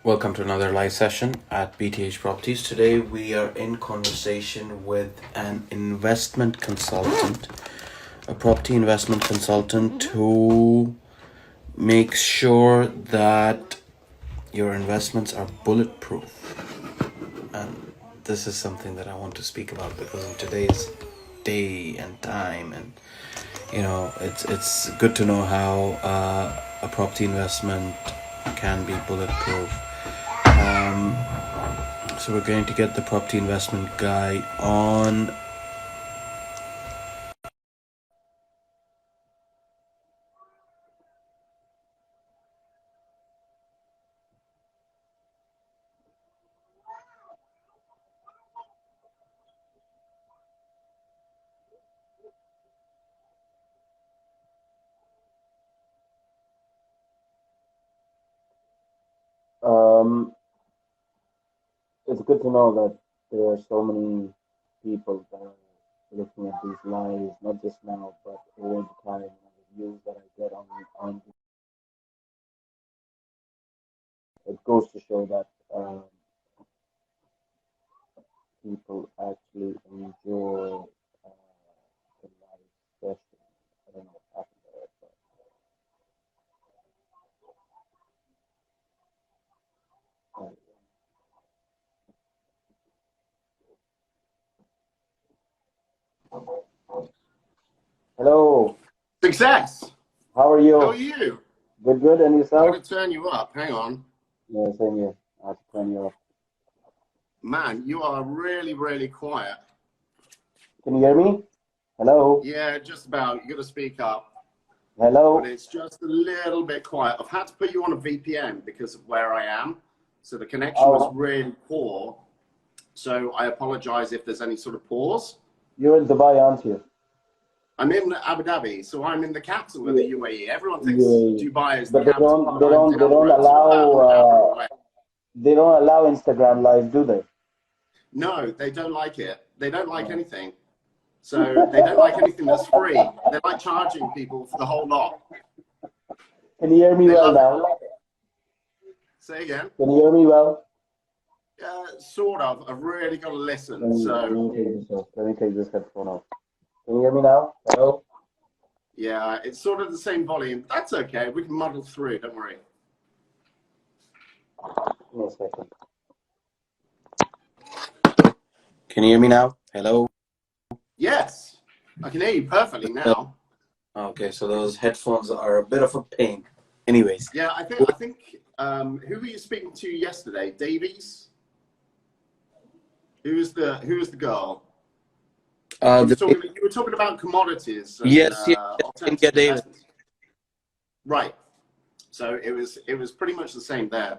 Welcome to another live session at BTH Properties. Today we are in conversation with an investment consultant, a property investment consultant who makes sure that your investments are bulletproof. And this is something that I want to speak about because in today's day and time, and it's good to know how a property investment can be bulletproof. So we're going to get the property investment guy on. Um, it's good to know that there are so many people that are looking at these lives, not just now, but all the time. And the views that I get on it goes to show that people actually enjoy the live session. I don't know what happened there, but hello, Success. how are How are you? you? Good, good, and I'm yourself? going to turn you up. Hang on. Yeah, same here. I have to turn you up. Man, you are really, really quiet. Can you hear me? Hello? Yeah, just about. You got to speak up. But Hello? it's just a little bit quiet. I've had to put you on a VPN because of where I am. So the connection was Oh, really poor. So I apologize if there's any sort of pause. you're in Dubai, aren't you? I'm in Abu Dhabi, so I'm in the capital of the Yeah, UAE. Everyone thinks yeah. Dubai is the But they capital, don't, but they I'm don't, they down the don't road. So about an hour allow, away. they don't allow Instagram Live, do they? No, they don't like it. They don't like anything. So they don't like anything that's free. They like charging people for the whole lot. Can you hear me They well love it. now? Say again. Can you hear me well? Sort of. I've really got to listen. Let So me take this off. Let me take this headphone off. Can you hear me now? Hello? yeah, it's sort of the same volume. That's okay. We can muddle through. Don't worry. Give me a second. Can you hear me now? Hello? Yes, I can hear you perfectly now. Okay, so those headphones are a bit of a pain. Anyways. Yeah, I think. Who were you speaking to yesterday? Davies. Who was the girl? Uh, the, You were talking about commodities and yes, yes, India alternative David. investments. Right. So it was pretty much the same there.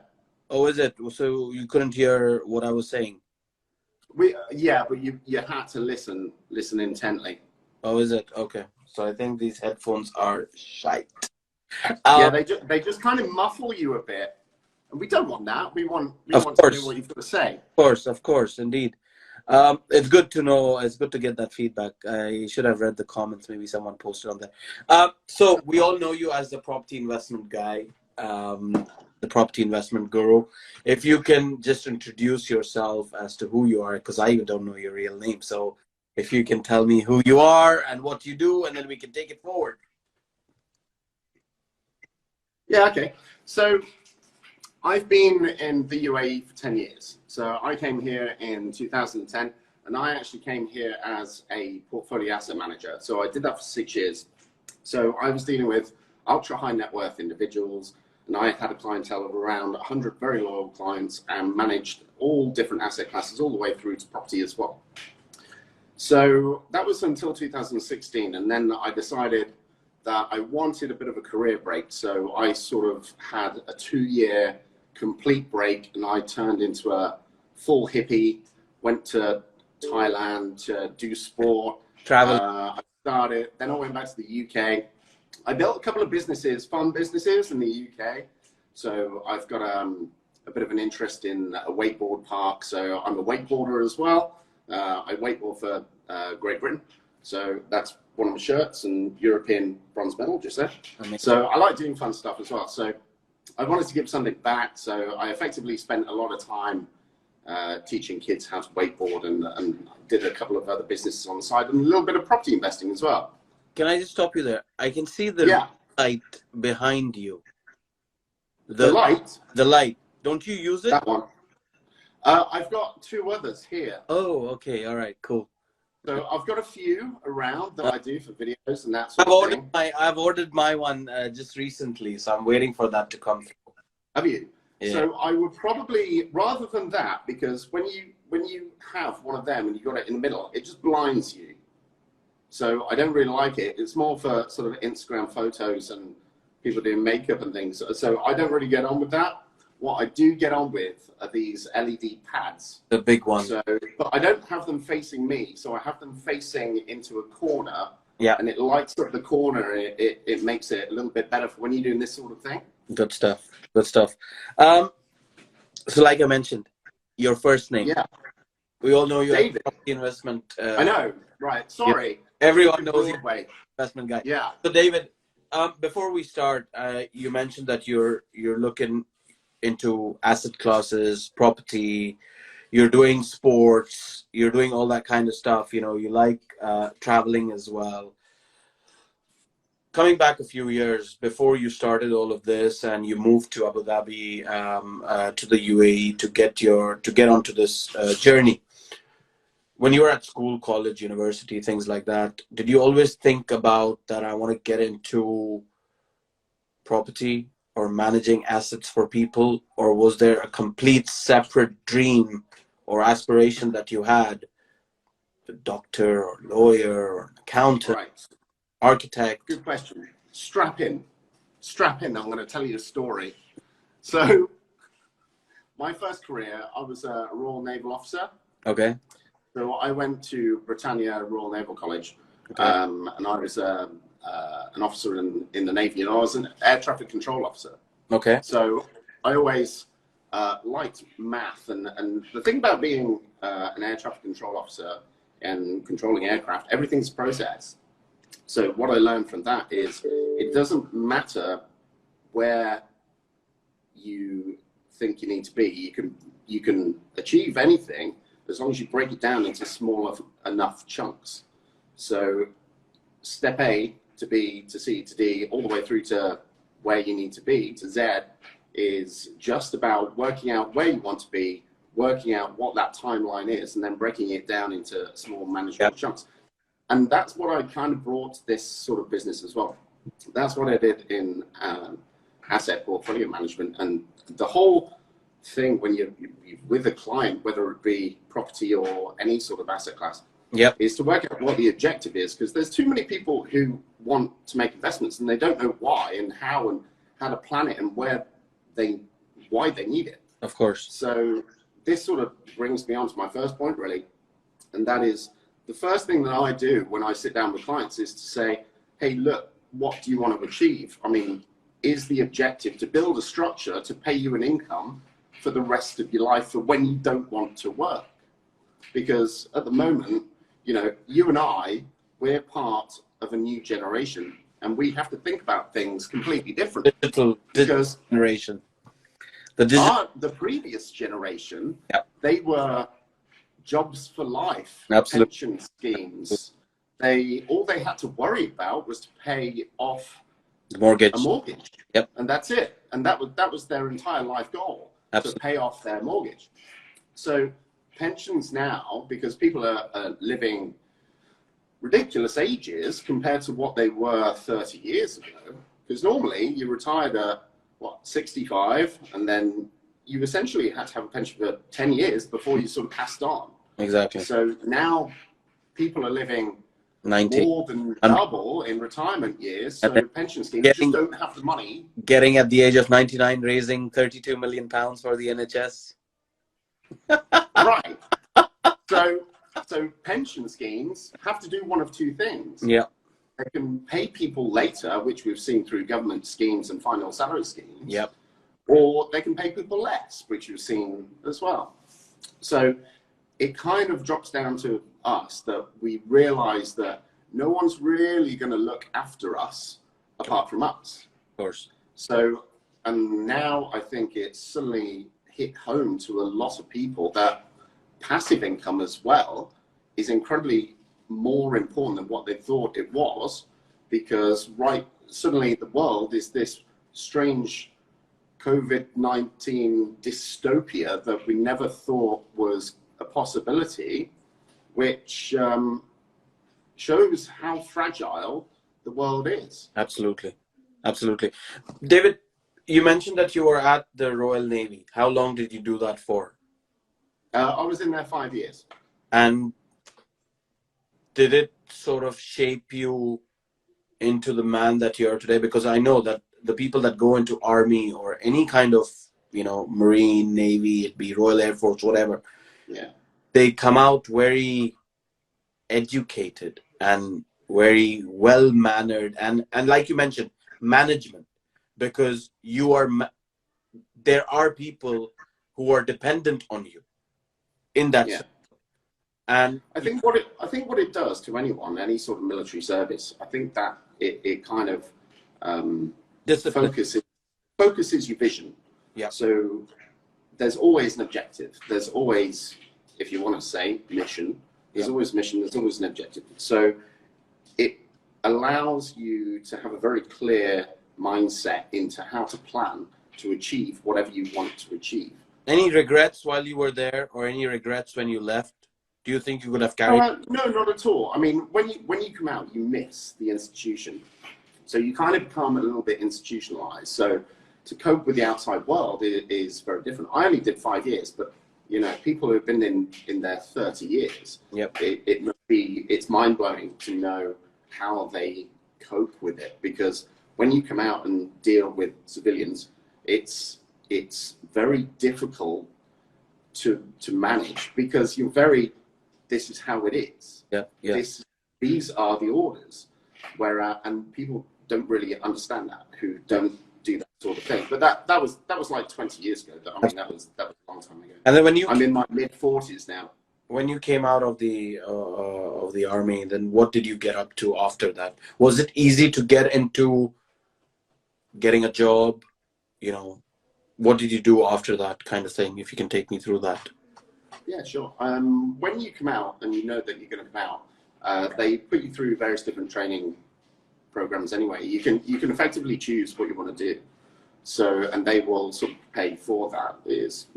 Oh, is it? So you couldn't hear what I was saying? Yeah, but you had to listen intently. Oh, is it? Okay. So I think these headphones are shite. Yeah, Um, they just kind of muffle you a bit, and we don't want that. We want of to hear course, what you've got to say. of course, indeed. It's good to know. It's good to get that feedback. I should have read the comments. Maybe someone posted on there. So we all know you as the property investment guy, the property investment guru. If you can just introduce yourself as to who you are, because I even don't know your real name. So if you can tell me who you are and what you do, and then we can take it forward. Yeah, okay. So I've been in the UAE for 10 years. So I came here in 2010, and I actually came here as a portfolio asset manager. So I did that for 6 years. So I was dealing with ultra high net worth individuals, and I had a clientele of around 100 very loyal clients and managed all different asset classes all the way through to property as well. So that was until 2016, and then I decided that I wanted a bit of a career break. So I sort of had a 2-year complete break, and I turned into a full hippie, went to Thailand to do sport. Travel. I started, then I went back to the UK. I built a couple of businesses, fun businesses in the UK. So I've got a bit of an interest in a wakeboard park. So I'm a wakeboarder as well. I wakeboard for Great Britain. So that's one of my shirts, and European bronze medal, just there. Amazing. So I like doing fun stuff as well. So I wanted to give something back, so I effectively spent a lot of time teaching kids how to wakeboard, and did a couple of other businesses on the side, and a little bit of property investing as well. Can I just stop you there? I can see the Yeah. light behind you. The light? The light. Don't you use it? That one. I've got two others here. Oh, okay. All right, cool. So I've got a few around that I do for videos and that sort of thing. I've ordered my one just recently, so I'm waiting for that to come through. Have you? Yeah. So I would probably, rather than that, because when you have one of them and you got it in the middle, it just blinds you. So I don't really like it. It's more for sort of Instagram photos and people doing makeup and things. So I don't really get on with that. What I do get on with are these LED pads. The big one. So, but I don't have them facing me. So I have them facing into a corner. Yeah. And it lights up the corner. It makes it a little bit better for when you're doing this sort of thing. Good stuff. Good stuff. So like I mentioned, your first name. Yeah. We all know you David. have property investment. I know. Right. Sorry. Yeah. Everyone David knows you, Broadway. investment guy. Yeah. So David, before we start, you mentioned that you're looking into asset classes, property, you're doing sports, you're doing all that kind of stuff. You know, you like traveling as well. Coming back a few years before you started all of this and you moved to Abu Dhabi, to the UAE to get onto this journey. When you were at school, college, university, things like that, did you always think about that I want to get into property or managing assets for people, or was there a complete separate dream or aspiration that you had? A doctor or lawyer or accountant, Right. architect? Good question. Strap in. I'm going to tell you a story. So my first career, I was a Royal Naval officer. Okay. So I went to Britannia Royal Naval College, Okay. and I was an officer in the Navy, and I was an air traffic control officer. Okay. So I always liked math, and the thing about being an air traffic control officer and controlling aircraft, everything's process. So what I learned from that is it doesn't matter where you think you need to be. You can achieve anything as long as you break it down into small enough chunks. So step A to B to C to D, all the way through to where you need to be, to Z, is just about working out where you want to be, working out what that timeline is, and then breaking it down into small manageable chunks. And that's what I kind of brought to this sort of business as well. That's what I did in asset portfolio management. And the whole thing when you're with a client, whether it be property or any sort of asset class, is to work out what the objective is, because there's too many people who want to make investments and they don't know why and how to plan it and why they need it. Of course. So this sort of brings me on to my first point, really, and that is the first thing that I do when I sit down with clients is to say, hey, look, what do you want to achieve? I mean, is the objective to build a structure to pay you an income for the rest of your life for when you don't want to work? Because at the moment, you know, you and I, we're part of a new generation, and we have to think about things completely different. Digital generation. The previous generation, they were jobs for life, pension schemes. All they had to worry about was to pay off a mortgage. And that's it. And that was their entire life goal, to pay off their mortgage. So pensions now, because people are living ridiculous ages compared to what they were 30 years ago, because normally you retired at 65, and then you essentially had to have a pension for 10 years before you sort of passed on. Exactly. So now people are living 90. more than double in retirement years. So pension schemes just don't have the money. Getting at the age of 99, raising 32 million pounds for the NHS. Right. So pension schemes have to do one of two things. Yeah. They can pay people later, which we've seen through government schemes and final salary schemes. Yep. Or they can pay people less, which we've seen as well. So it kind of drops down to us that we realize that no one's really going to look after us apart from us. Of course. So And now I think it's suddenly hit home to a lot of people that passive income as well is incredibly more important than what they thought it was, because suddenly the world is this strange COVID-19 dystopia that we never thought was a possibility, which shows how fragile the world is. Absolutely. Absolutely. David, you mentioned that you were at the Royal Navy. How long did you do that for? I was in there 5 years. And did it sort of shape you into the man that you are today? Because I know that the people that go into army or any kind of, Marine, Navy, it be Royal Air Force, whatever, Yeah. they come out very educated and very well mannered, and like you mentioned, management, because there are people who are dependent on you in that sense. And I think what it does to anyone, any sort of military service, I think that it kind of focuses your vision. Yeah. So there's always an objective. There's always, if you want to say, mission. There's always mission. There's always an objective. So it allows you to have a very clear mindset into how to plan to achieve whatever you want to achieve. Any regrets while you were there, or any regrets when you left? Do you think you would have carried? No, not at all. I mean, when you come out, you miss the institution. So you kind of become a little bit institutionalized. So to cope with the outside world is very different. I only did 5 years, but people who have been in there 30 years, it's mind blowing to know how they cope with it. Because when you come out and deal with civilians, it's very difficult to manage, because this is how it is. These are the orders, and people don't really understand that, who don't do that sort of thing. But that was like 20 years ago. I mean, that was a long time ago. And then I'm in my mid-40s now. When you came out of the army, then what did you get up to after that? Was it easy to get into getting a job? What did you do after that kind of thing? If you can take me through that. Yeah, sure. When you come out and you know that you're going to come out, they put you through various different training programs. Anyway, you can effectively choose what you want to do. So, and they will sort of pay for that. It's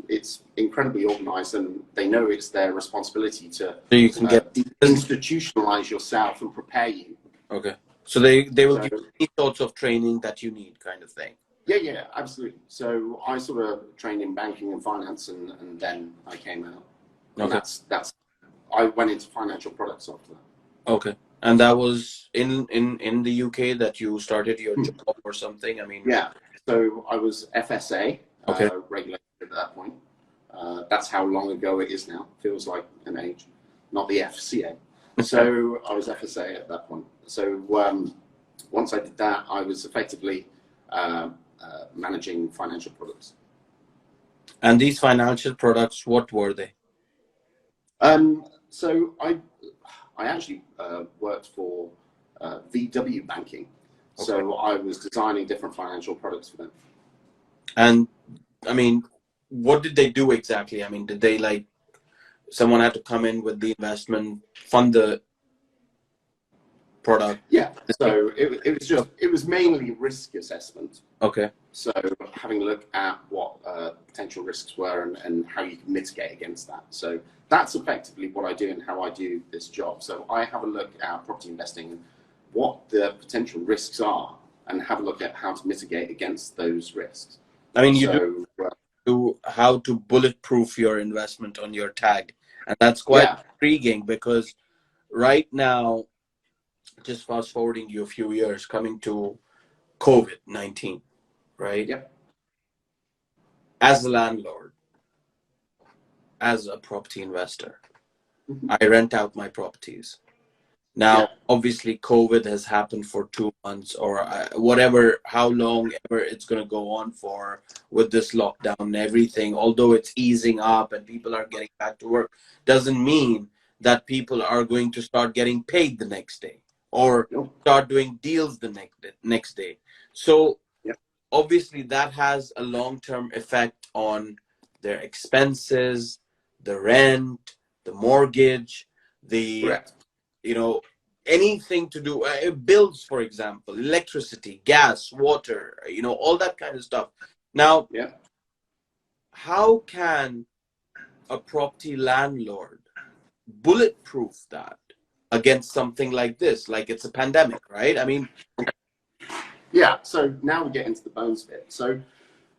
incredibly organized, and they know it's their responsibility to institutionalize yourself and prepare you. Okay. So they will give you any sorts of training that you need, kind of thing. Yeah, absolutely. So I sort of trained in banking and finance, and then I came out. Okay. That's I went into financial products after that. Okay. And that was in the UK that you started your job or something? I mean. Yeah. So I was FSA, regulated at that point. That's how long ago it is now. Feels like an age, not the FCA. So I was FSA at that point. So once I did that, I was effectively managing financial products. And these financial products, what were they? So I actually worked for VW Banking. Okay. So I was designing different financial products for them. And I mean, what did they do exactly? I mean, did they someone had to come in with the investment, fund the product? Yeah. So it was mainly risk assessment. Okay. So having a look at what potential risks were and how you can mitigate against that. So that's effectively what I do and how I do this job. So I have a look at property investing and what the potential risks are, and have a look at how to mitigate against those risks. I mean, you do how to bulletproof your investment on your tag. And that's quite intriguing, because right now, just fast forwarding you a few years, coming to COVID-19, right? Yep. As a landlord, as a property investor, I rent out my properties. Now, obviously, COVID has happened for 2 months or whatever, how long ever it's going to go on for with this lockdown and everything. Although it's easing up and people are getting back to work, doesn't mean that people are going to start getting paid the next day or start doing deals the next day. So obviously that has a long-term effect on their expenses, the rent, the mortgage, the, Correct. anything to do, bills, for example, electricity, gas, water, all that kind of stuff. Now, Yeah. how can a property landlord bulletproof that against something like this? Like it's a pandemic, right? I mean, Yeah. So now we get into the bones bit. So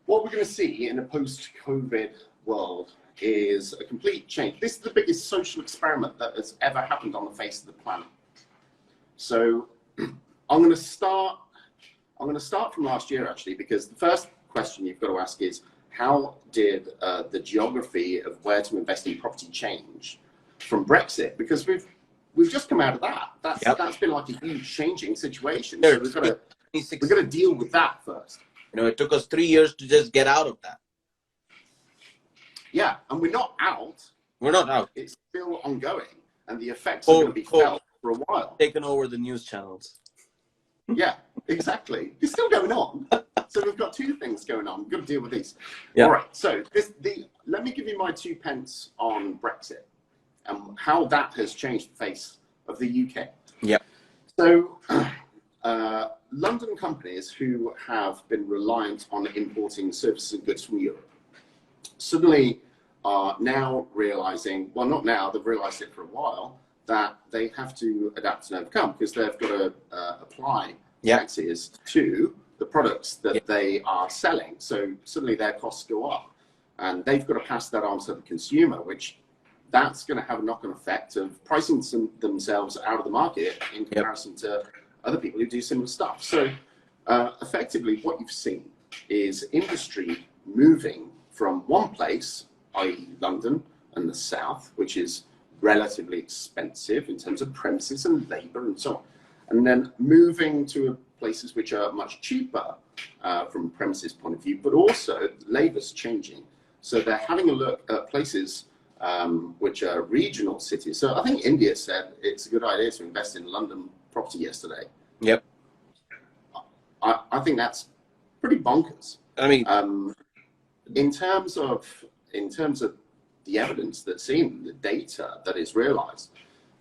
what we're going to see in a post-COVID world is a complete change. This is the biggest social experiment that has ever happened on the face of the planet. So I'm going to start from last year, actually, because the first question you've got to ask is, how did the geography of where to invest in property change from Brexit? Because we've just come out of that. That's been like a huge changing situation. So we've got to deal with that first. It took us 3 years to just get out of that. Yeah, and we're not out. We're not out. It's still ongoing, and the effects are going to be felt for a while. Taken over the news channels. Yeah, exactly. It's still going on. So we've got two things going on. We've got to deal with these. Yeah. All right. So let me give you my 2 pence on Brexit and how that has changed the face of the UK. Yeah. So London companies who have been reliant on importing services and goods from Europe suddenly are now realizing, well, not now, they've realized it for a while, that they have to adapt and overcome because they've got to apply taxes to the products that they are selling. So suddenly their costs go up and they've got to pass that on to the consumer, which that's going to have a knock-on effect of pricing themselves out of the market in comparison to other people who do similar stuff. So effectively what you've seen is industry moving from one place, i.e. London and the south, which is relatively expensive in terms of premises and labor and so on, and then moving to places which are much cheaper from a premises point of view, but also labor's changing. So they're having a look at places which are regional cities. So I think India said it's a good idea to invest in London property yesterday. Yep. I think that's pretty bonkers. I mean, in terms of the evidence that's seen, the data that is realized,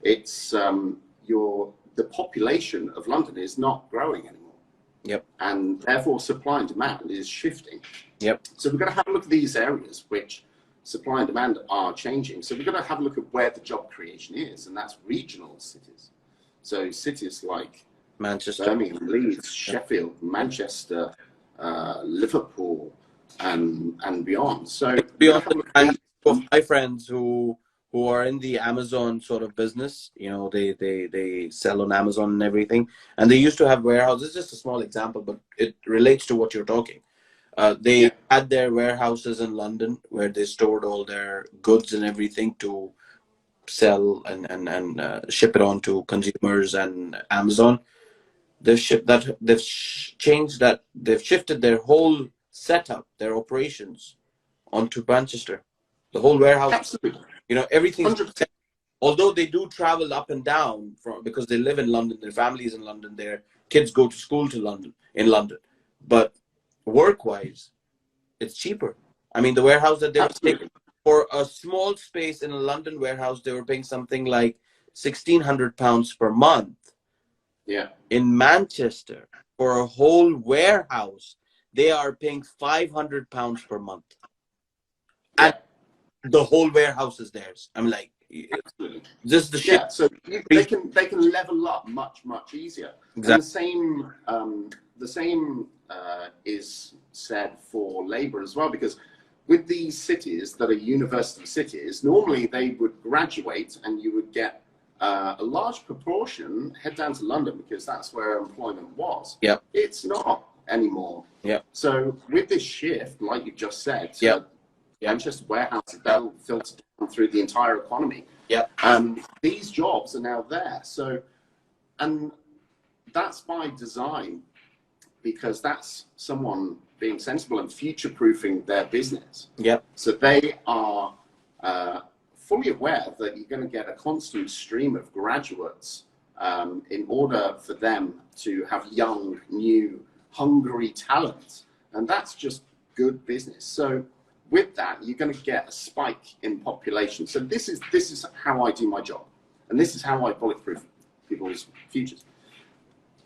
it's the population of London is not growing anymore. Yep. And therefore supply and demand is shifting. Yep. So we've got to have a look at these areas which supply and demand are changing. So we've got to have a look at where the job creation is, and that's regional cities. So cities like Manchester, Birmingham, Leeds, Sheffield, Manchester, Liverpool, and beyond. So beyond, I have two of my friends who are in the Amazon sort of business. They sell on Amazon and everything, and they used to have warehouses. Just a small example, but it relates to what you're talking. They had their warehouses in London where they stored all their goods and everything to sell and ship it on to consumers and Amazon. They've changed that. They've shifted their whole setup, their operations onto Manchester. The whole warehouse. Absolutely. Everything. 100%. Although they do travel up and down because they live in London, their families in London, their kids go to school in London. But work-wise, it's cheaper. I mean, the warehouse that they were taking for a small space in a London warehouse, they were paying something like £1,600 per month. Yeah. In Manchester, for a whole warehouse, they are paying £500 per month. And the whole warehouse is theirs. I'm like, absolutely. Just the shit. Yeah, so they can level up much easier. Exactly. And the same is said for labor as well, because with these cities that are university cities, normally they would graduate and you would get a large proportion head down to London because that's where employment was. Yeah. It's not anymore. Yeah. So with this shift, like you just said, to Manchester warehouses that will filter down through the entire economy. Yeah. These jobs are now there. So, and that's by design, because that's someone being sensible and future-proofing their business. Yeah. So they are fully aware that you're going to get a constant stream of graduates in order for them to have young, new, hungry talent And that's just good business. So with that, you're going to get a spike in population. So this is how I do my job, and this is how I bulletproof people's futures.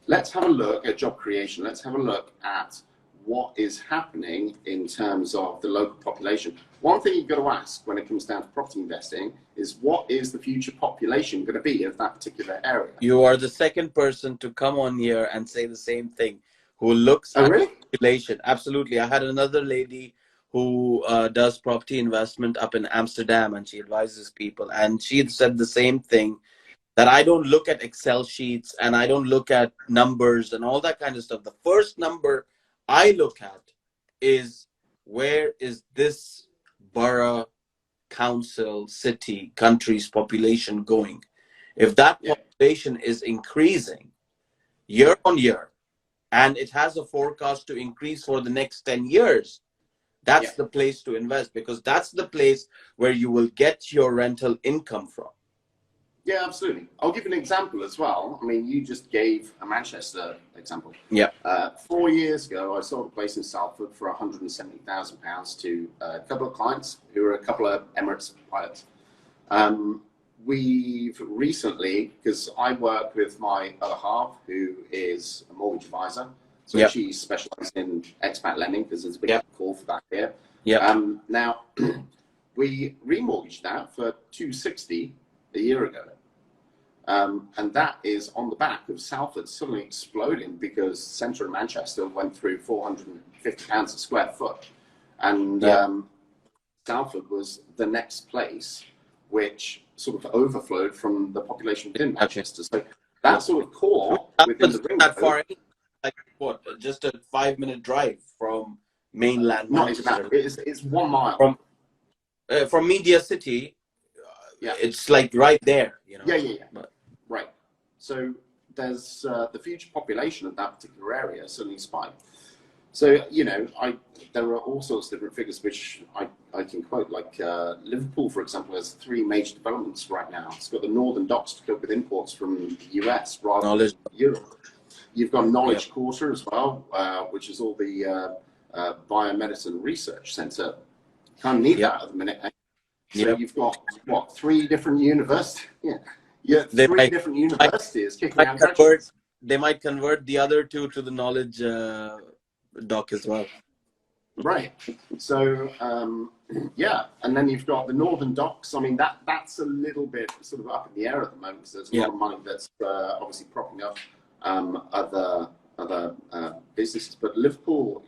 Let's have a look at job creation. Let's have a look at what is happening in terms of the local population. One thing you've got to ask when it comes down to property investing is, what is the future population going to be of that particular area? You are the second person to come on here and say the same thing, who looks Oh, at really? population. Absolutely. I had another lady who does property investment up in Amsterdam, and she advises people, and she had said the same thing, that I don't look at Excel sheets and I don't look at numbers and all that kind of stuff. The first number I look at is, where is this borough, council, city, country's population going? If that population is increasing year on year, and it has a forecast to increase for the next 10 years, that's the place to invest, because that's the place where you will get your rental income from. Yeah, absolutely. I'll give an example as well. I mean, you just gave a Manchester example. Yeah. 4 years ago, I sold a place in Salford for £170,000 to a couple of clients who were a couple of Emirates pilots. We've recently, because I work with my other half, who is a mortgage advisor, so she specializes in expat lending, because there's a big call for that here. Now, we remortgaged that for £260 a year ago. And that is on the back of Salford suddenly exploding, because central Manchester went through £450 a square foot. And Salford was the next place which sort of overflowed from the population within Manchester. So that sort of core within the ring. That far, like what, just a 5-minute drive from mainland Manchester. It's 1 mile. From Media City, it's like right there, you know. But, right. So there's the future population of that particular area suddenly spiked. So, you know, there are all sorts of different figures which I can quote, like Liverpool, for example, has 3 major developments right now. It's got the northern docks to cope with imports from the US rather than Europe. You've got Knowledge Quarter as well, which is all the biomedicine research centre. Kind of need that at the minute. So you've got, what, 3 different universities? Three different universities kicking out graduates. They might convert the other 2 to the Knowledge dock as well. Right. So, and then you've got the northern docks. I mean, that's a little bit sort of up in the air at the moment, because there's a lot of money that's obviously propping up other businesses. But Liverpool,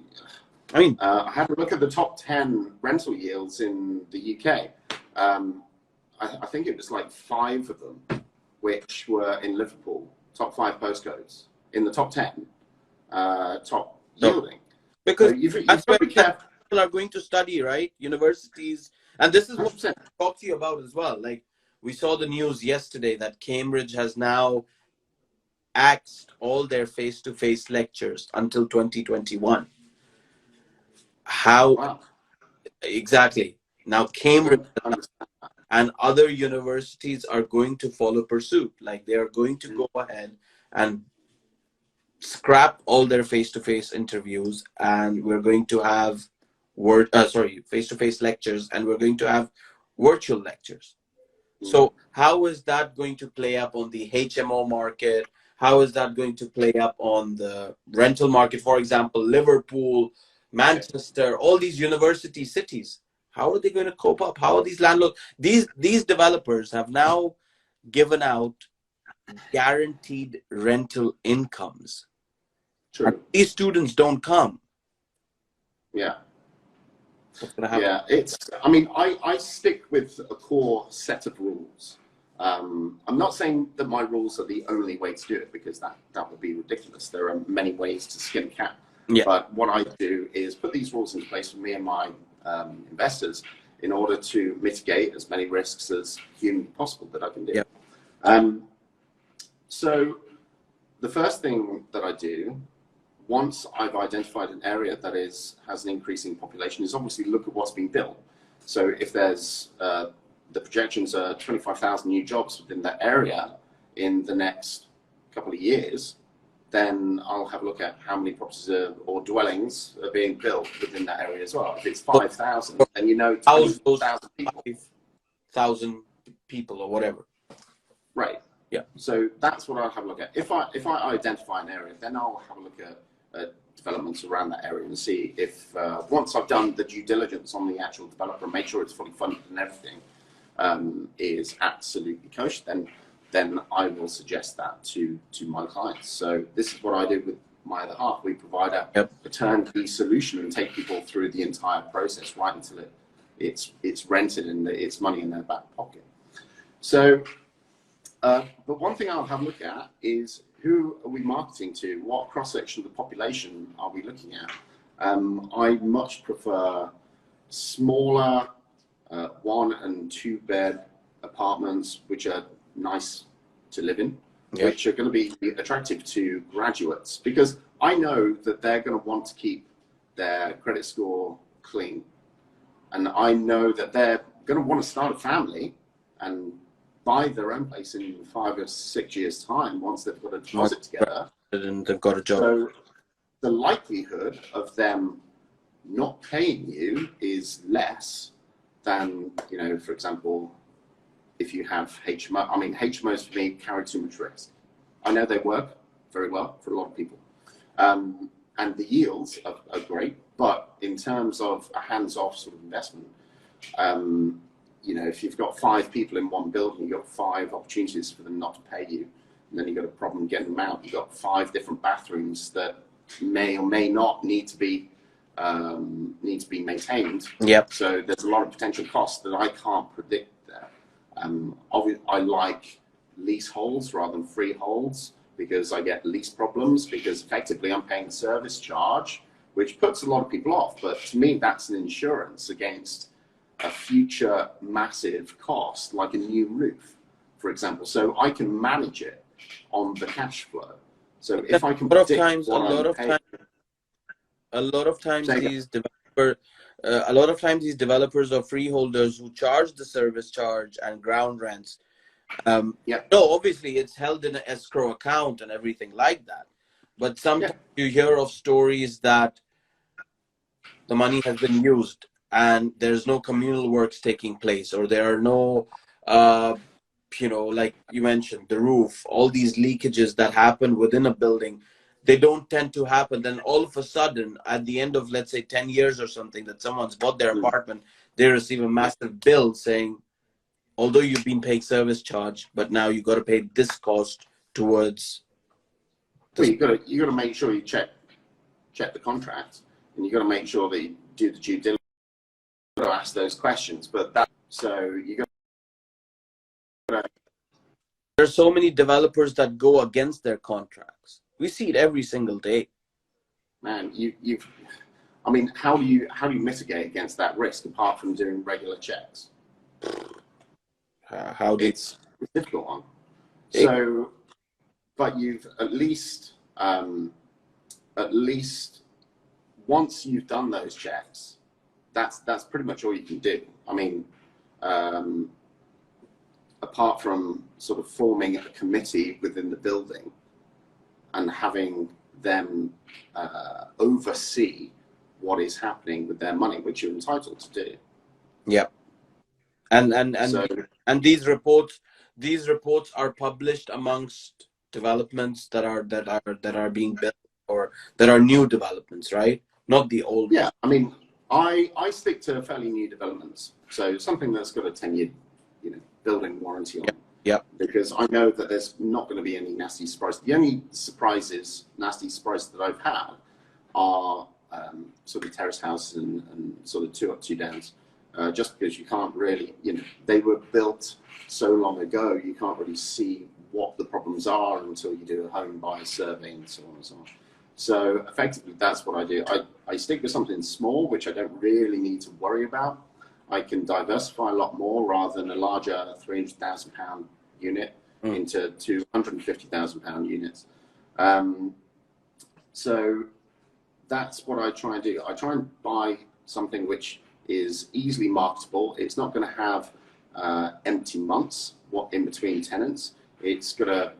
I mean, I had a look at the top 10 rental yields in the UK. I think it was like 5 of them which were in Liverpool, top 5 postcodes in the top 10, top yielding. Because you've that's got where to be careful. People are going to study, right? Universities. And this is what I talk to you about as well. Like, we saw the news yesterday that Cambridge has now axed all their face-to-face lectures until 2021. How? Wow. Exactly. Now Cambridge and other universities are going to follow pursuit. Like, they are going to go ahead and scrap all their face-to-face interviews, and we're going to have face-to-face lectures, and we're going to have virtual lectures. So how is that going to play up on the HMO market? How is that going to play up on the rental market? For example, Liverpool, Manchester, all these university cities. How are they going to cope up? How are these landlords? These developers have now given out guaranteed rental incomes. True. These students don't come. Yeah. What's going to happen? Yeah, I mean, I stick with a core set of rules. I'm not saying that my rules are the only way to do it, because that would be ridiculous. There are many ways to skin a cat. Yeah. But what I do is put these rules in place for me and my investors in order to mitigate as many risks as humanly possible that I can do. Yeah. So the first thing that I do, once I've identified an area that has an increasing population, is obviously look at what's being built. So if there's the projections are 25,000 new jobs within that area in the next couple of years, then I'll have a look at how many properties or dwellings are being built within that area as well. If it's So 5,000, then you know house those 20,000 people. 5,000 people or whatever. Right. Yeah. So that's what I'll have a look at. If I identify an area, then I'll have a look at developments around that area and see if once I've done the due diligence on the actual developer and make sure it's fully funded and everything is absolutely kosher, then I will suggest that to my clients. So this is what I do with my other half. We provide a turnkey solution and take people through the entire process right until it's rented and it's money in their back pocket. So, but one thing I'll have a look at is who are we marketing to? What cross-section of the population are we looking at? I much prefer smaller 1 and 2 bed apartments, which are nice to live in, which are going to be attractive to graduates, because I know that they're going to want to keep their credit score clean. And I know that they're going to want to start a family and buy their own place in 5 or 6 years' time once they've got a deposit together. And they've got a job. So the likelihood of them not paying you is less than, you know, for example, if you have HMO. I mean, HMOs for me carry too much risk. I know they work very well for a lot of people. And the yields are great, but in terms of a hands-off sort of investment, you know, if you've got 5 people in one building, you've got 5 opportunities for them not to pay you, and then you've got a problem getting them out. You've got 5 different bathrooms that may or may not need to be maintained. Yep. So there's a lot of potential costs that I can't predict there. Obviously, I like leaseholds rather than freeholds because I get lease problems, because effectively I'm paying a service charge, which puts a lot of people off. But to me, that's an insurance against a future massive cost, like a new roof, for example. So I can manage it on the cash flow. So if I can predict a lot of times these developers or freeholders who charge the service charge and ground rents, no, obviously it's held in an escrow account and everything like that. But sometimes you hear of stories that the money has been used and there's no communal works taking place, or there are no, you know, like you mentioned, the roof, all these leakages that happen within a building, they don't tend to happen. Then all of a sudden, at the end of, let's say, 10 years or something, that someone's bought their apartment, they receive a massive bill saying, although you've been paying service charge, but now you got to pay this cost towards. Well, you got to make sure you check the contract, and you got to make sure that you do the due diligence. You got to ask those questions, but that so you got. There's so many developers that go against their contracts. We see it every single day. Man, I mean, how do you mitigate against that risk apart from doing regular checks? It's a difficult one. So, but you've at least once you've done those checks, that's pretty much all you can do. I mean, apart from sort of forming a committee within the building and having them oversee what is happening with their money, which you're entitled to do. Yeah. And these reports are published amongst developments that are being built, or that are new developments, right? Not the old. Yeah, I mean, I stick to fairly new developments, so something that's got a 10-year, you know, building warranty on. Yeah. Because I know that there's not going to be any nasty surprises. The only nasty surprises that I've had are sort of terrace houses and sort of 2 up, 2 downs. Just because you can't really, you know, they were built so long ago, you can't really see what the problems are until you do a home buyer survey and so on and so on. So effectively, that's what I do. I stick with something small, which I don't really need to worry about. I can diversify a lot more rather than a larger £300,000 unit into £250,000 units. So that's what I try and do. I try and buy something which is easily marketable. It's not going to have empty months in between tenants. It's got to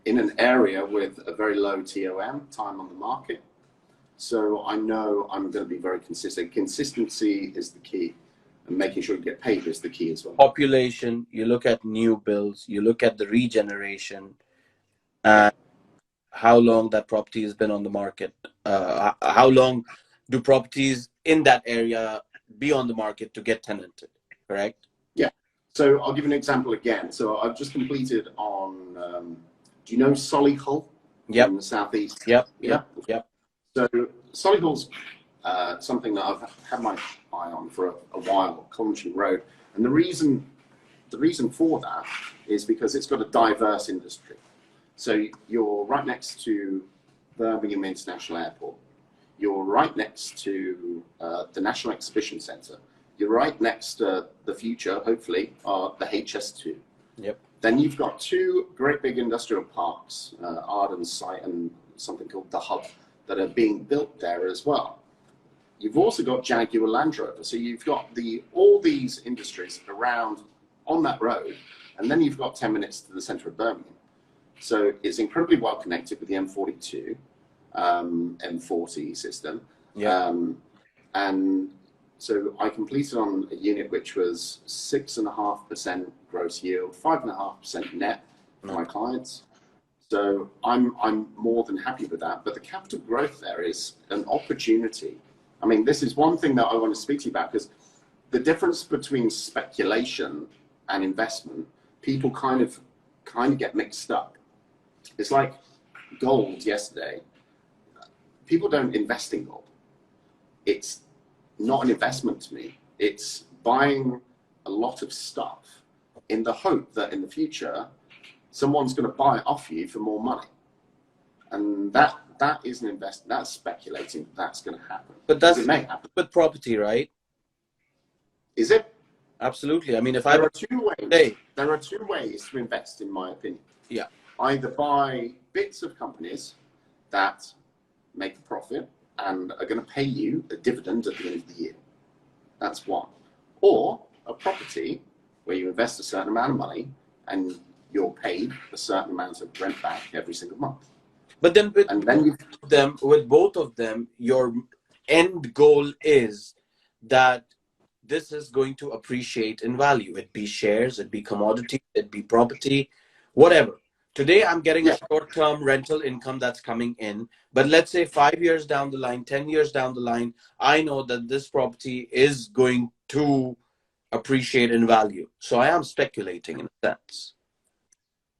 in an area with a very low TOM, time on the market. So I know I'm going to be very consistent. Consistency is the key, and making sure you get paid is the key as well. Population, you look at new builds, you look at the regeneration, and how long that property has been on the market. How long do properties in that area be on the market to get tenanted, correct? Yeah. So I'll give you an example again. So I've just completed on, do you know Solihull? Yep. In the southeast? Yep. So Solihull's something that I've had my eye on for a while, Coventry Road. And the reason for that is because it's got a diverse industry. So you're right next to Birmingham International Airport. You're right next to the National Exhibition Centre. You're right next to the future, hopefully, the HS2. Yep. Then you've got two great big industrial parks, Arden site and something called the Hub, that are being built there as well. You've also got Jaguar Land Rover. So you've got all these industries around on that road, and then you've got 10 minutes to the centre of Birmingham. So it's incredibly well connected with the M42, M40 system. Yeah. And so I completed on a unit which was 6.5% gross yield, 5.5% net for my clients. So I'm more than happy with that. But the capital growth there is an opportunity. I mean, this is one thing that I want to speak to you about, because the difference between speculation and investment, people kind of get mixed up. It's like gold yesterday. People don't invest in gold. It's not an investment to me. It's buying a lot of stuff in the hope that in the future, someone's going to buy it off you for more money. And that is an investment. That's speculating that's going to happen. But it may happen. With property, right? Is it? Absolutely. I mean, if there are two ways to invest, in my opinion. Yeah. Either buy bits of companies that make a profit and are going to pay you a dividend at the end of the year. That's one. Or a property where you invest a certain amount of money and you're paid a certain amount of rent back every single month. But then with both of them, your end goal is that this is going to appreciate in value. It be shares, it be commodity, it be property, whatever. Today, I'm getting a short-term rental income that's coming in. But let's say 5 years down the line, 10 years down the line, I know that this property is going to appreciate in value. So I am speculating in a sense.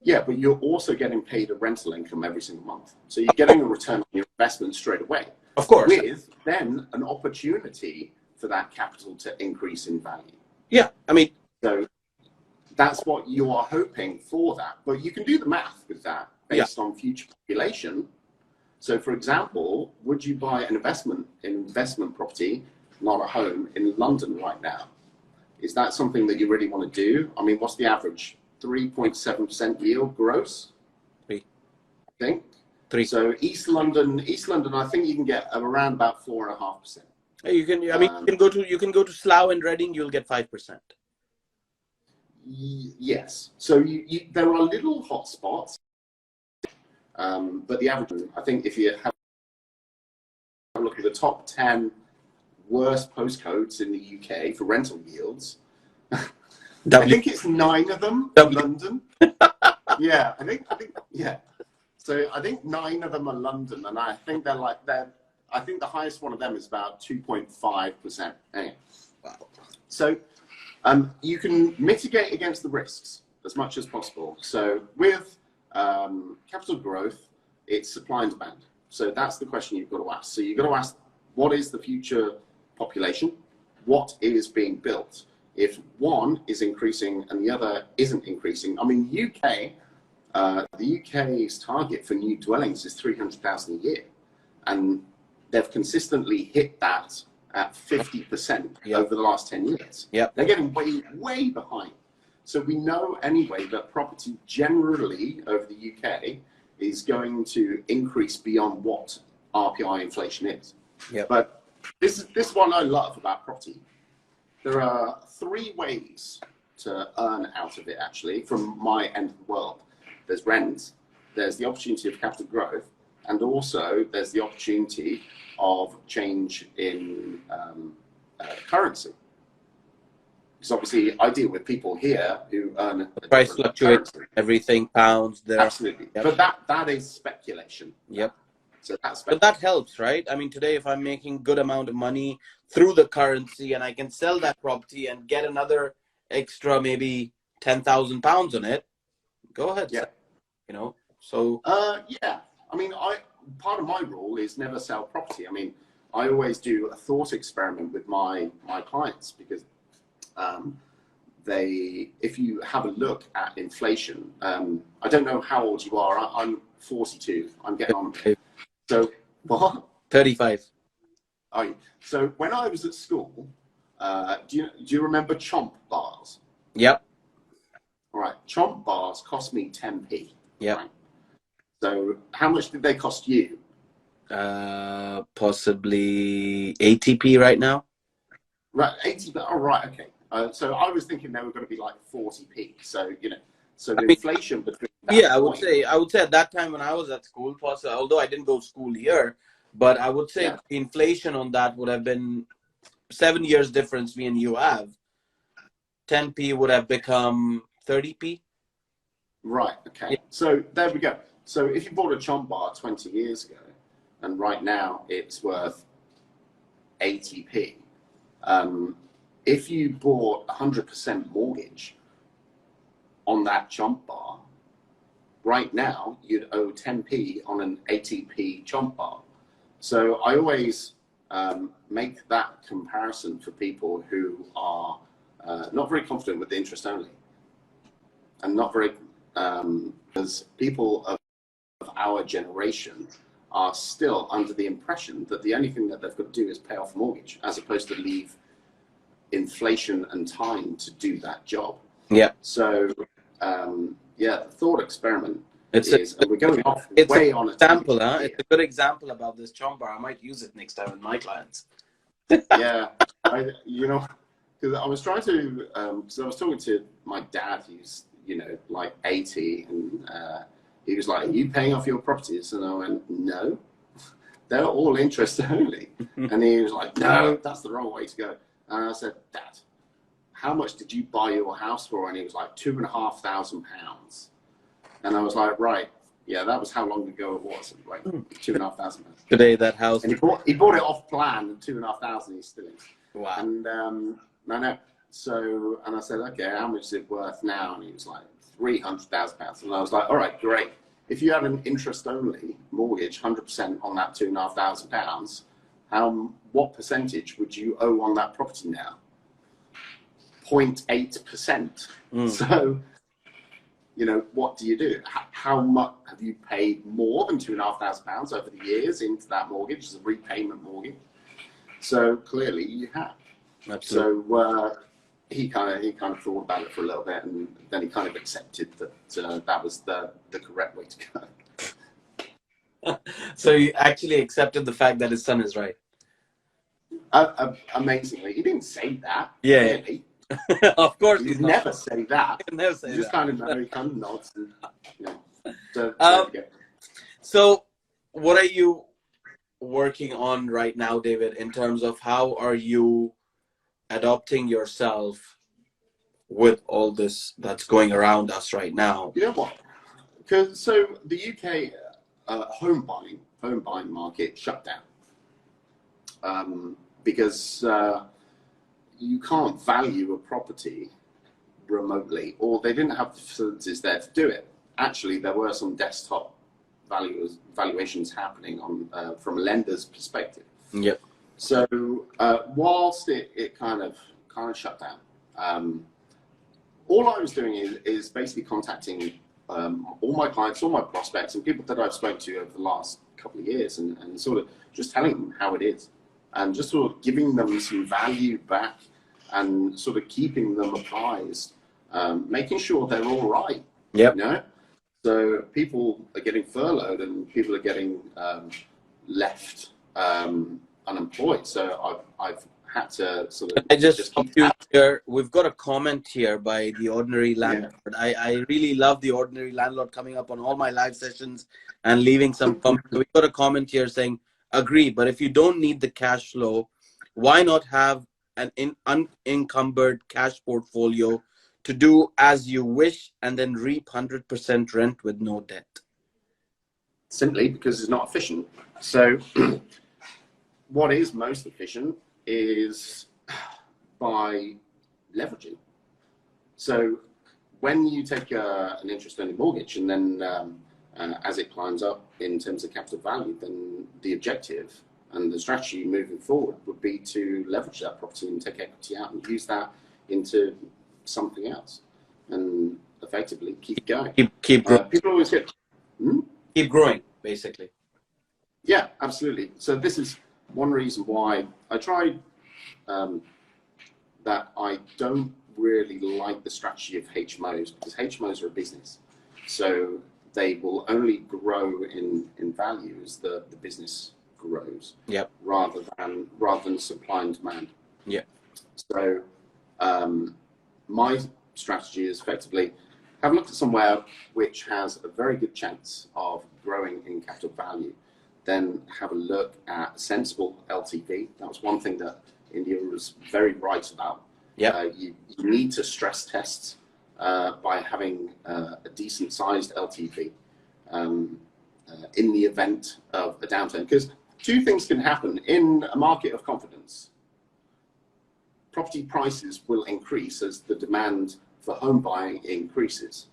Yeah, but you're also getting paid a rental income every single month. So you're getting a return on your investment straight away. Of course. With then an opportunity for that capital to increase in value. Yeah, I mean. So that's what you are hoping for that. But you can do the math with that based on future population. So for example, would you buy an investment property, not a home, in London right now? Is that something that you really want to do? I mean, what's the average? 3.7% yield gross? 3. I think. 3. So East London, I think you can get around about 4.5%. You can. I mean, you can go to Slough and Reading. You'll get 5%. Yes. So there are little hotspots, but the average. I think if you have a look at the top 10 worst postcodes in the UK for rental yields, I think it's 9 of them in London. Yeah, I think. So I think 9 of them are London, and I think I think the highest one of them is about 2.5%. Anyway. Wow. So you can mitigate against the risks as much as possible. So with capital growth, it's supply and demand. So that's the question you've got to ask. So you've got to ask, what is the future population? What is being built? If one is increasing and the other isn't increasing, I mean, the UK's target for new dwellings is 300,000 a year. And they've consistently hit that at 50% over the last 10 years. They're getting way, way behind. So we know anyway that property generally over the UK is going to increase beyond what RPI inflation is. But this one I love about property. There are 3 ways to earn out of it, actually, from my end of the world. There's rent, there's the opportunity of capital growth, and also there's the opportunity of change in currency. Because obviously I deal with people here who earn a Price different fluctuates, currency. everything, pounds, there. Absolutely. Yep. But that is speculation. Yep. So that's but that helps, right? I mean, today if I'm making good amount of money through the currency and I can sell that property and get another extra maybe £10,000 on it, go ahead. Yeah. You know, so yeah. I mean, part of my rule is never sell property. I mean, I always do a thought experiment with my clients, because if you have a look at inflation, I don't know how old you are. I'm 42. I'm getting on. So what? 35. Oh, so when I was at school, do you remember chomp bars? Yep. All right, chomp bars cost me 10p. Yep. Right? So how much did they cost you? Possibly 80p right now. Right, 80. Oh, right, okay. So I was thinking they were going to be like 40p. So so the inflation between that yeah, I would say at that time when I was at school, although I didn't go to school here, but I would say the inflation on that would have been 7 years difference me and you have. 10p would have become 30p. Right, okay. Yeah. So there we go. So if you bought a chomp bar 20 years ago, and right now it's worth 80p, if you bought 100% mortgage on that chomp bar, right now you'd owe 10p on an 80p chomp bar. So I always make that comparison for people who are not very confident with the interest only, and not very, because people of our generation are still under the impression that the only thing that they've got to do is pay off a mortgage, as opposed to leave inflation and time to do that job. Yeah. So yeah, the thought experiment we're going off way on a example, huh? It's a good example about this chomp bar. I might use it next time with my clients. Yeah, because I was trying to, because I was talking to my dad, who's like 80, and he was like, "Are you paying off your properties?" And I went, "No, they're all interest only." And he was like, "No, that's the wrong way to go." And I said, "Dad, how much did you buy your house for?" And he was like, £2,500. And I was like, right, yeah, that was how long ago it was, like £2,500. Today that house. And he bought it off plan, and £2,500 he's still in. Wow. And I know. So, and I said, okay, how much is it worth now? And he was like, £300,000. And I was like, all right, great. If you had an interest-only mortgage, 100% on that £2,500, what percentage would you owe on that property now? 0.8%. So, what do you do? How much have you paid more than £2,500 over the years into that mortgage as a repayment mortgage? So clearly you have. Absolutely. So he kind of thought about it for a little bit, and then he kind of accepted that that was the correct way to go. So he actually accepted the fact that his son is right. Amazingly, he didn't say that. Yeah. Really. Of course, he'd never say that. He'd never say he just that. He kind of nods. And, so, what are you working on right now, David, in terms of how are you adopting yourself with all this that's going around us right now? You know what? So the UK home buying market shut down because you can't value a property remotely, or they didn't have the facilities there to do it. Actually, there were some desktop valuations happening on from a lender's perspective. Yep. So whilst it kind of shut down, all I was doing is basically contacting all my clients, all my prospects, and people that I've spoken to over the last couple of years, and sort of just telling them how it is, and just sort of giving them some value back, and sort of keeping them apprised, making sure they're all right. Yep. So people are getting furloughed, and people are getting left unemployed. So I've had to sort of I just stop keep you tabs. here. We've got a comment here by the ordinary Yeah. landlord. I really love the ordinary landlord coming up on all my live sessions and leaving some comments. So we've got a comment here saying, agree, but if you don't need the cash flow, why not have an unencumbered cash portfolio to do as you wish and then reap 100% rent with no debt? Simply because it's not efficient. So what is most efficient is by leveraging. So when you take an interest-only mortgage and then as it climbs up in terms of capital value, then the objective and the strategy moving forward would be to leverage that property and take equity out and use that into something else and effectively keep going. Keep growing. People always get... Keep growing, basically. Yeah, absolutely. So this is one reason why I tried that I don't really like the strategy of HMOs, because HMOs are a business. So they will only grow in value as the business grows. Yep. Rather than supply and demand. Yeah. So my strategy is effectively have a look at somewhere which has a very good chance of growing in capital value. Then have a look at sensible LTV. That was one thing that India was very right about. Yeah. You need to stress test by having a decent sized LTV in the event of a downturn. Because two things can happen in a market of confidence. Property prices will increase as the demand for home buying increases.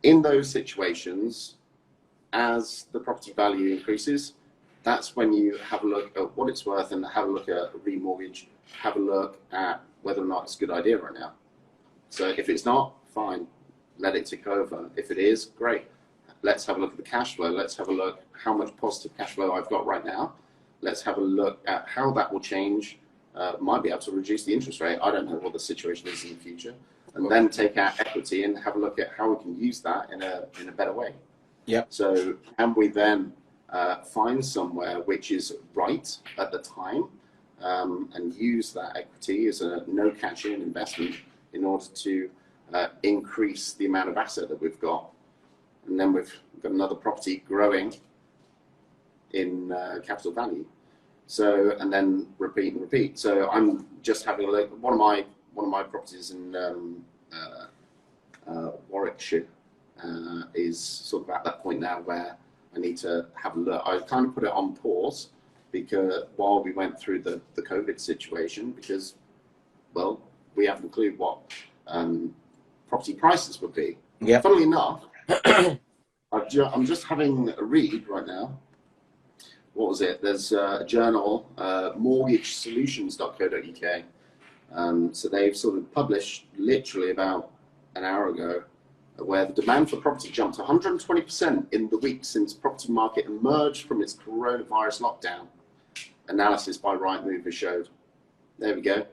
In those situations, as the property value increases, that's when you have a look at what it's worth and have a look at a remortgage, have a look at whether or not it's a good idea right now. So if it's not, fine, let it tick over. If it is, great. Let's have a look at the cash flow. Let's have a look how much positive cash flow I've got right now. Let's have a look at how that will change. Might be able to reduce the interest rate. I don't know what the situation is in the future. And then take out equity and have a look at how we can use that in a better way. Yeah. So can we then find somewhere which is right at the time and use that equity as a no cash in investment in order to increase the amount of asset that we've got. And then we've got another property growing in capital value. So, and then repeat and repeat. So I'm just having a look. One of my properties in Warwickshire is sort of at that point now where I need to have a look. I kind of put it on pause because while we went through the COVID situation, because, well, we haven't a clue what property prices would be. Yeah. Funnily enough, I'm just having a read right now. What was it? There's a journal, mortgagesolutions.co.uk. So they've sort of published literally about an hour ago where the demand for property jumped 120% in the week since property market emerged from its coronavirus lockdown. Analysis by Rightmove has showed. There we go.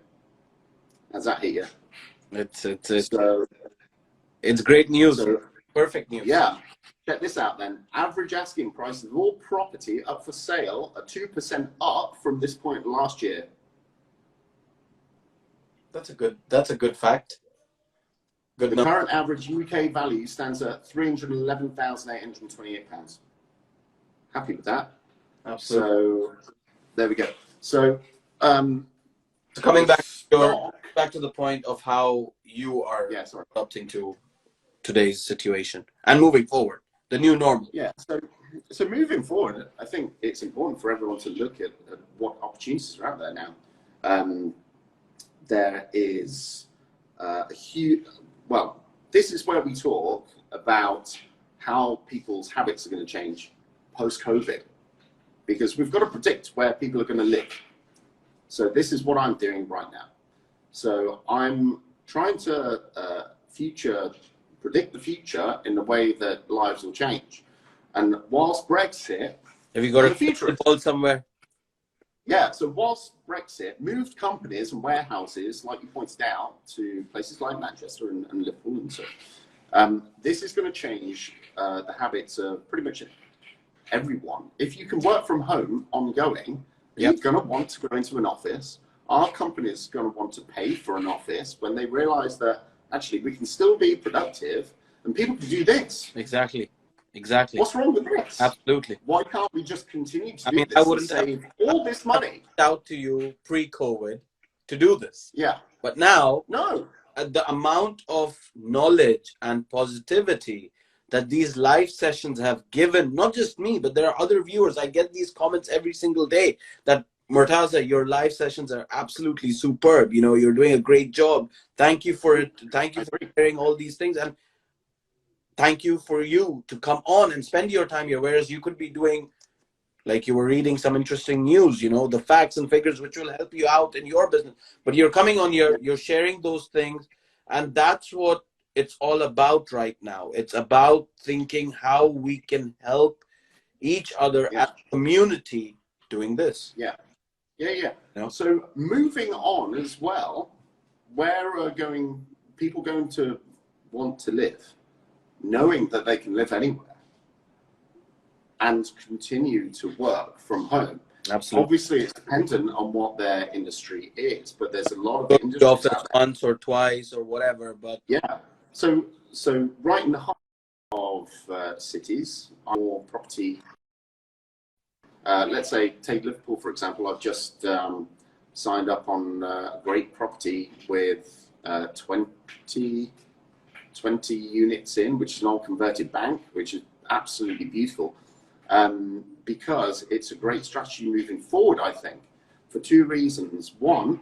How's that hit you? It's great news. So, perfect news. Yeah. Check this out then. Average asking prices of all property up for sale are 2% up from this point last year. That's a good fact. Good The number. current average UK value stands at £311,828. Happy with that. Absolutely. So there we go. So coming back to the point of how you are adapting to today's situation and moving forward, the new normal. Yeah. So moving forward, I think it's important for everyone to look at what opportunities are out there now. There is a huge. Well, this is where we talk about how people's habits are going to change post-COVID, because we've got to predict where people are going to live. So this is what I'm doing right now. So I'm trying to predict the future in the way that lives will change. And whilst Brexit... Have you got a future ball somewhere? Yeah, so whilst Brexit moved companies and warehouses, like you pointed out, to places like Manchester and Liverpool and so this is going to change the habits of pretty much everyone. If you can work from home ongoing, You're going to want to go into an office. Our company is going to want to pay for an office when they realize that actually we can still be productive and people can do this. Exactly. What's wrong with this? Absolutely. Why can't we just continue to do I this and wouldn't have save all this money? reached out to you pre-COVID to do this. Yeah. But now, No. the amount of knowledge and positivity that these live sessions have given, not just me, but there are other viewers. I get these comments every single day that, Murtaza, your live sessions are absolutely superb. You know, you're doing a great job. Thank you for it. Thank you for sharing all these things. And thank you for you to come on and spend your time here. Whereas you could be doing, like you were reading some interesting news, you know, the facts and figures which will help you out in your business. But you're coming on, you're sharing those things. And that's what it's all about right now. It's about thinking how we can help each other as a community doing this. Yeah. You know? So moving on as well, where are people going to want to live, knowing that they can live anywhere and continue to work from home? Absolutely. Obviously, it's dependent on what their industry is, but there's a lot of industries office out there. once or twice or whatever, but yeah. So right in the heart of cities, more property. Let's say, take Liverpool, for example. I've just signed up on a great property with 20 units in, which is an old converted bank, which is absolutely beautiful, because it's a great strategy moving forward, I think, for two reasons. One,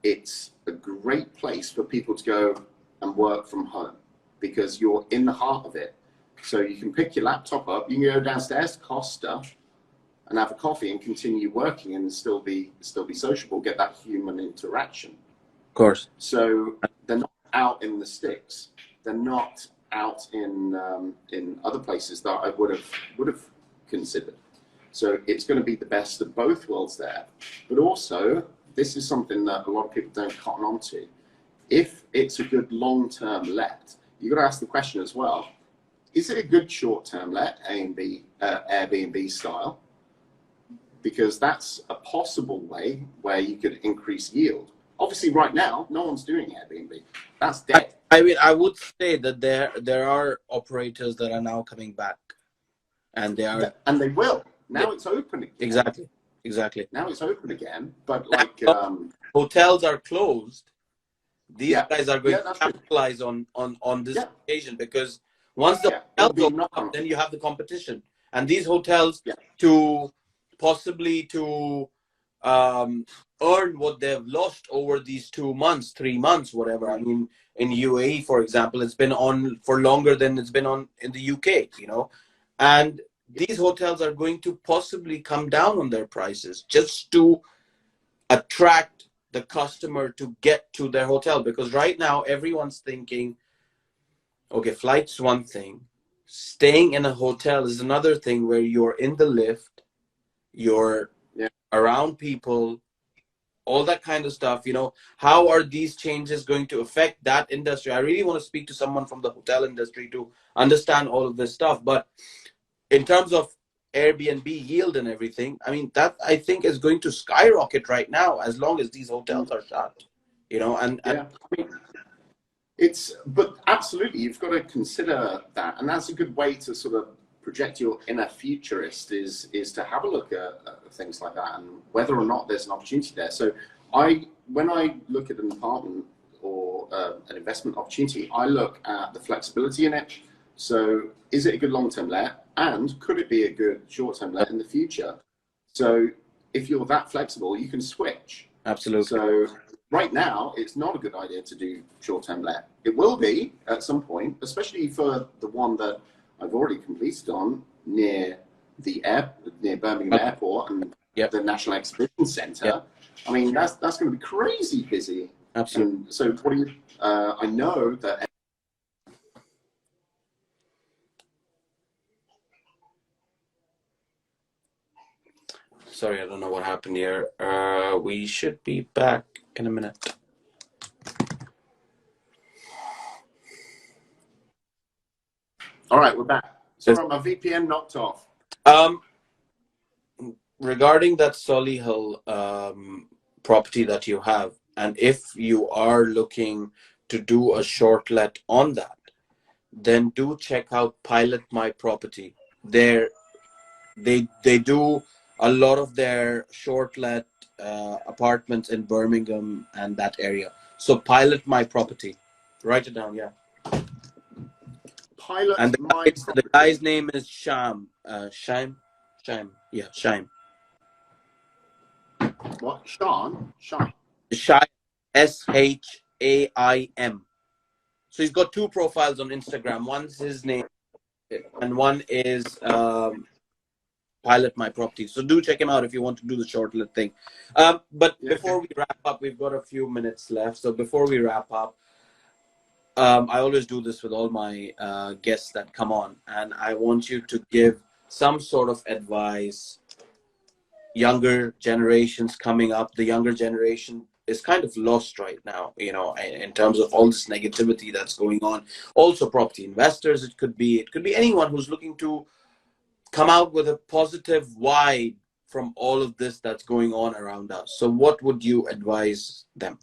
it's a great place for people to go and work from home because you're in the heart of it. So you can pick your laptop up, you can go downstairs to Costa and have a coffee and continue working and still be sociable, get that human interaction. of course. So they're not out in the sticks. They're not out in other places that I would have considered. So it's going to be the best of both worlds there. But also, this is something that a lot of people don't cotton on to. If it's a good long-term let, you've got to ask the question as well, is it a good short-term let, Airbnb style? Because that's a possible way where you could increase yield. Obviously, right now, no one's doing Airbnb. That's dead. I mean, I would say that there are operators that are now coming back, and they are, and they will. Now it's open again. Exactly. Now it's open again, but like hotels are closed. These guys are going to that's capitalize on this occasion, because once the hotels open up, then you have the competition, and these hotels to possibly to earn what they've lost over these 2 months, 3 months, whatever. I mean, in UAE, for example, it's been on for longer than it's been on in the UK, you know, and these hotels are going to possibly come down on their prices just to attract the customer to get to their hotel. Because right now everyone's thinking, okay, flight's one thing, staying in a hotel is another thing, where you're in the lift, you're around people, all that kind of stuff. You know, how are these changes going to affect that industry? I really want to speak to someone from the hotel industry to understand all of this stuff. But in terms of Airbnb yield and everything, I mean, that I think is going to skyrocket right now as long as these hotels are shut, you know. And I mean, but absolutely, you've got to consider that, and that's a good way to sort of project your inner futurist is to have a look at things like that and whether or not there's an opportunity there. So when I look at an apartment or an investment opportunity, I look at the flexibility in it. So is it a good long-term let, and could it be a good short-term let in the future? So if you're that flexible, you can switch. Absolutely. So right now, it's not a good idea to do short-term let. It will be at some point, especially for the one that I've already completed on near Birmingham Airport and the National Exhibition Centre. I mean, that's going to be crazy busy. Absolutely. And so what do you? I know that. Sorry, I don't know what happened here. We should be back in a minute. All right, we're back. Sorry, my VPN knocked off. regarding that Solihull property that you have, and if you are looking to do a short let on that, then do check out Pilot My Property. There, they do a lot of their short let apartments in Birmingham and that area. So Pilot My Property, write it down, yeah. And Pilot My the Property. guy's name is yeah, Shime. What? Sean? Sean. Shaim, Shaim. So he's got two profiles on Instagram. One's his name, and one is Pilot My Property. So do check him out if you want to do the shortlet thing. But Yeah, before okay. we wrap up, we've got a few minutes left. So before we wrap up, I always do this with all my guests that come on, and I want you to give some sort of advice. Younger generations coming up, the younger generation is kind of lost right now, in terms of all this negativity that's going on. Also, property investors, it could be anyone who's looking to come out with a positive vibe from all of this that's going on around us. So what would you advise them?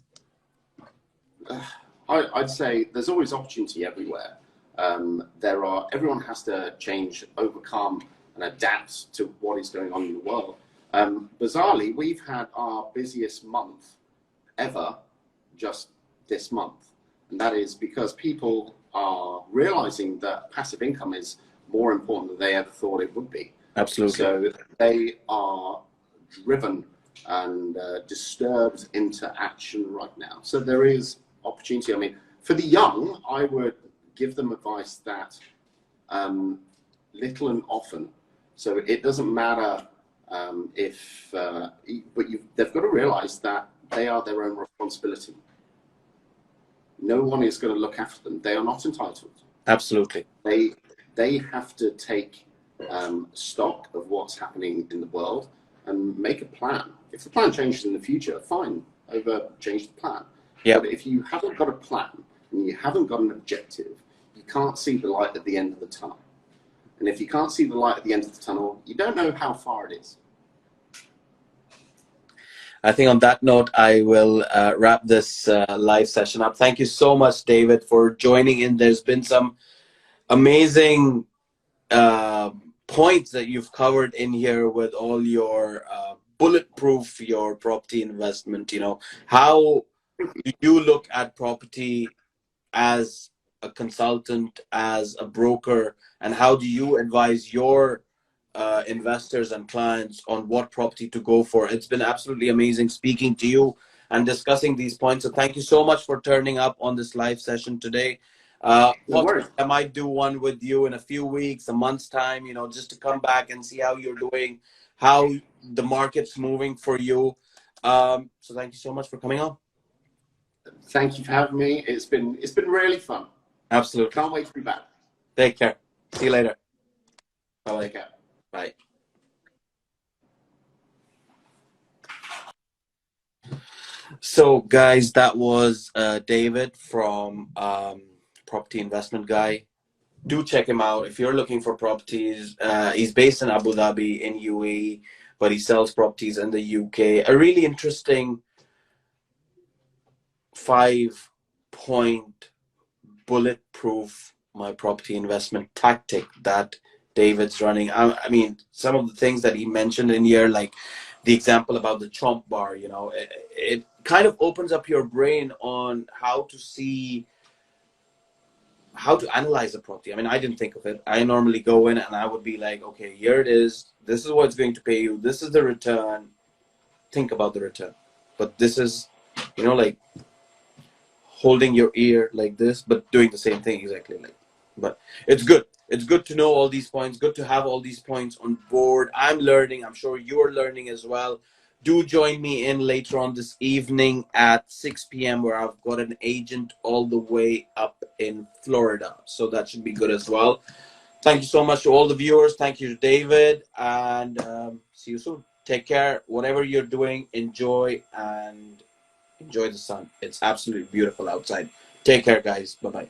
I'd say there's always opportunity everywhere. Everyone has to change, overcome, and adapt to what is going on in the world. Bizarrely, we've had our busiest month ever just this month. And that is because people are realizing that passive income is more important than they ever thought it would be. Absolutely. So they are driven and disturbed into action right now. So there is opportunity. I mean, for the young, I would give them advice that little and often. So it doesn't matter they've got to realize that they are their own responsibility. No one is going to look after them. They are not entitled. Absolutely. They have to take stock of what's happening in the world and make a plan. If the plan changes in the future, fine, change the plan. Yep. But if you haven't got a plan and you haven't got an objective, you can't see the light at the end of the tunnel. And if you can't see the light at the end of the tunnel, you don't know how far it is. I think on that note, I will wrap this live session up. Thank you so much, David, for joining in. There's been some amazing points that you've covered in here with all your bulletproof your property investment. How do you look at property as a consultant, as a broker, and how do you advise your investors and clients on what property to go for? It's been absolutely amazing speaking to you and discussing these points. So thank you so much for turning up on this live session today. No Possibly worries. I might do one with you in a few weeks, a month's time, just to come back and see how you're doing, how the market's moving for you. So thank you so much for coming on. Thank you for having me. It's been really fun. Absolutely. Can't wait to be back. Take care. See you later. Bye-bye. Take care. Bye. So, guys, that was David from Property Investment Guy. Do check him out if you're looking for properties. He's based in Abu Dhabi in UAE, but he sells properties in the UK. A really interesting 5-point bulletproof my property investment tactic that David's running. I mean, some of the things that he mentioned in here, like the example about the chomp bar, it kind of opens up your brain on how to analyze a property. I mean, I didn't think of it. I normally go in and I would be like, okay, here it is. This is what it's going to pay you. This is the return. Think about the return. But this is, like holding your ear like this, but doing the same thing exactly like. But it's good. It's good to know all these points. Good to have all these points on board. I'm learning. I'm sure you're learning as well. Do join me in later on this evening at 6 p.m. where I've got an agent all the way up in Florida. So that should be good as well. Thank you so much to all the viewers. Thank you to David. And see you soon. Take care. Whatever you're doing, enjoy the sun. It's absolutely beautiful outside. Take care, guys. Bye-bye.